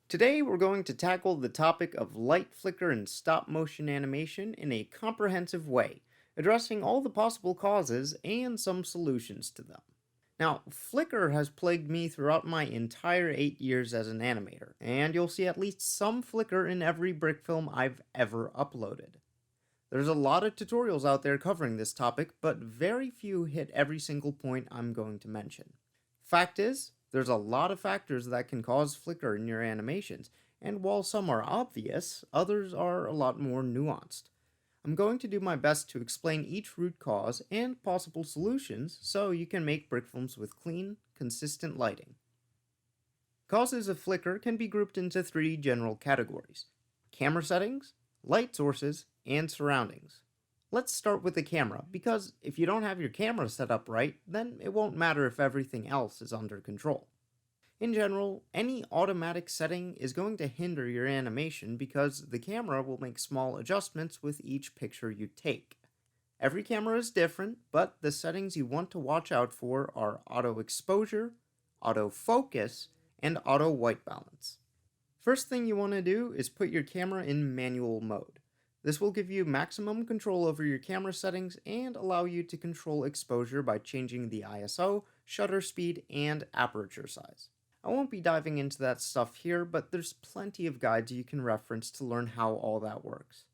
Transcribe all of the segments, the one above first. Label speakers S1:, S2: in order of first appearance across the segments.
S1: Today we're going to tackle the topic of light flicker and stop motion animation in a comprehensive way, addressing all the possible causes and some solutions to them. Now, flicker has plagued me throughout my entire 8 years as an animator, and you'll see at least some flicker in every brick film I've ever uploaded. There's a lot of tutorials out there covering this topic, but very few hit every single point I'm going to mention. Fact is, there's a lot of factors that can cause flicker in your animations, and while some are obvious, others are a lot more nuanced. I'm going to do my best to explain each root cause and possible solutions so you can make brick films with clean, consistent lighting. Causes of flicker can be grouped into three general categories: camera settings, light sources, and surroundings. Let's start with the camera, because if you don't have your camera set up right, then it won't matter if everything else is under control. In general, any automatic setting is going to hinder your animation because the camera will make small adjustments with each picture you take. Every camera is different, but the settings you want to watch out for are auto exposure, auto focus, and auto white balance. First thing you want to do is put your camera in manual mode. This will give you maximum control over your camera settings and allow you to control exposure by changing the ISO, shutter speed, and aperture size. I won't be diving into that stuff here, but there's plenty of guides you can reference to learn how all that works.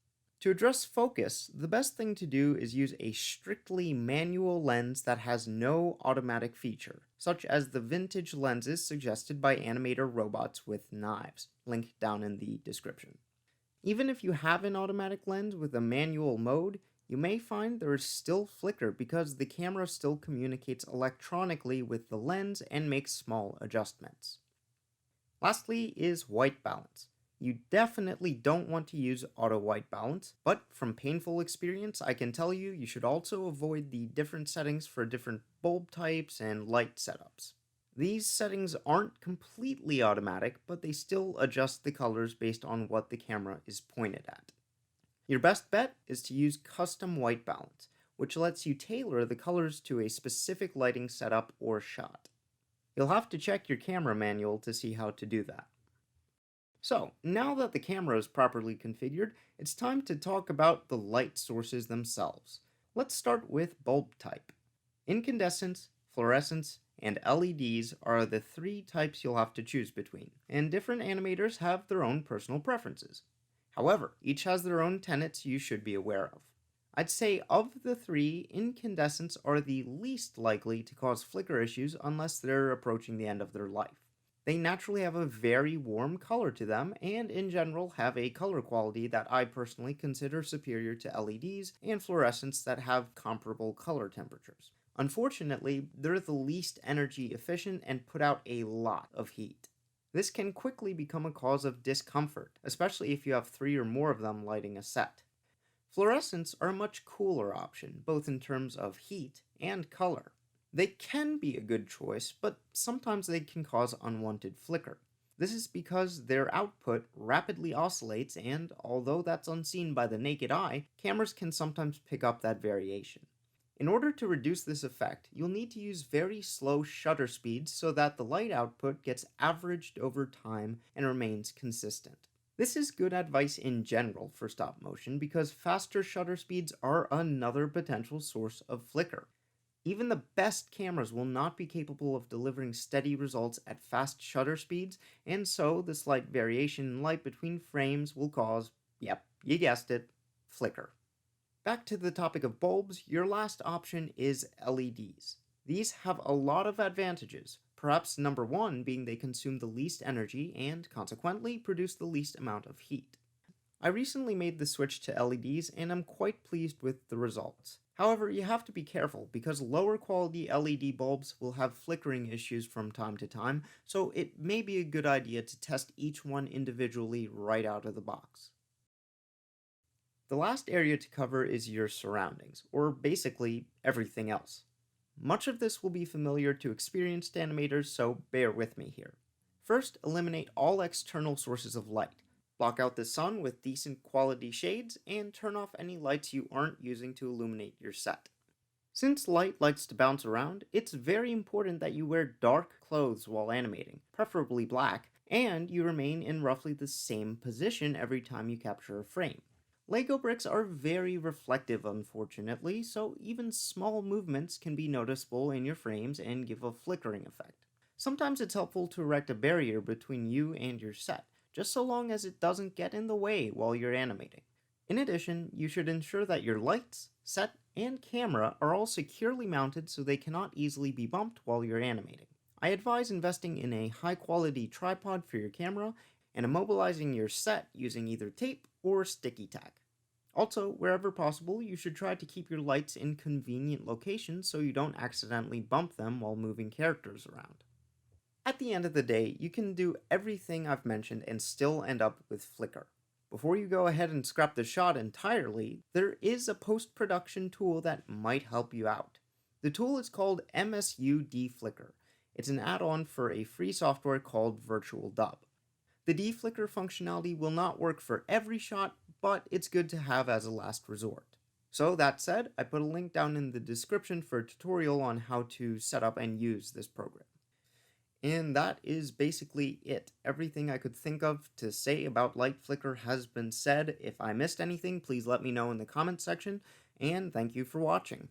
S1: To address focus, the best thing to do is use a strictly manual lens that has no automatic feature, such as the vintage lenses suggested by animator RobotsWithKnives, linked down in the description. Even if you have an automatic lens with a manual mode, you may find there is still flicker because the camera still communicates electronically with the lens and makes small adjustments. Lastly is white balance. You definitely don't want to use auto white balance, but from painful experience I can tell you should also avoid the different settings for different bulb types and light setups. These settings aren't completely automatic, but they still adjust the colors based on what the camera is pointed at. Your best bet is to use custom white balance, which lets you tailor the colors to a specific lighting setup or shot. You'll have to check your camera manual to see how to do that. So, now that the camera is properly configured, it's time to talk about the light sources themselves. Let's start with bulb type. Incandescence, fluorescence, and LEDs are the three types you'll have to choose between, and different animators have their own personal preferences. However, each has their own tenets you should be aware of. I'd say of the three, incandescents are the least likely to cause flicker issues unless they're approaching the end of their life. They naturally have a very warm color to them, and in general have a color quality that I personally consider superior to LEDs and fluorescents that have comparable color temperatures. Unfortunately, they're the least energy efficient and put out a lot of heat. This can quickly become a cause of discomfort, especially if you have 3 or more of them lighting a set. Fluorescents are a much cooler option, both in terms of heat and color. They can be a good choice, but sometimes they can cause unwanted flicker. This is because their output rapidly oscillates, and although that's unseen by the naked eye, cameras can sometimes pick up that variation. In order to reduce this effect, you'll need to use very slow shutter speeds so that the light output gets averaged over time and remains consistent. This is good advice in general for stop motion because faster shutter speeds are another potential source of flicker. Even the best cameras will not be capable of delivering steady results at fast shutter speeds, and so the slight variation in light between frames will cause, yep, you guessed it, flicker. Back to the topic of bulbs, your last option is LEDs. These have a lot of advantages, perhaps number one being they consume the least energy and, consequently, produce the least amount of heat. I recently made the switch to LEDs and I'm quite pleased with the results. However, you have to be careful because lower quality LED bulbs will have flickering issues from time to time, so it may be a good idea to test each one individually right out of the box. The last area to cover is your surroundings, or basically everything else. Much of this will be familiar to experienced animators, so bear with me here. First, eliminate all external sources of light. Block out the sun with decent quality shades, and turn off any lights you aren't using to illuminate your set. Since light likes to bounce around, it's very important that you wear dark clothes while animating, preferably black, and you remain in roughly the same position every time you capture a frame. Lego bricks are very reflective, unfortunately, so even small movements can be noticeable in your frames and give a flickering effect. Sometimes it's helpful to erect a barrier between you and your set, just so long as it doesn't get in the way while you're animating. In addition, you should ensure that your lights, set, and camera are all securely mounted so they cannot easily be bumped while you're animating. I advise investing in a high quality tripod for your camera and immobilizing your set using either tape or sticky tack. Also, wherever possible, you should try to keep your lights in convenient locations so you don't accidentally bump them while moving characters around. At the end of the day, you can do everything I've mentioned and still end up with flicker. Before you go ahead and scrap the shot entirely, there is a post-production tool that might help you out. The tool is called MSU Deflicker. It's an add-on for a free software called Virtual Dub. The deflicker functionality will not work for every shot, but it's good to have as a last resort. So that said, I put a link down in the description for a tutorial on how to set up and use this program. And that is basically it. Everything I could think of to say about light flicker has been said. If I missed anything, please let me know in the comments section, and thank you for watching.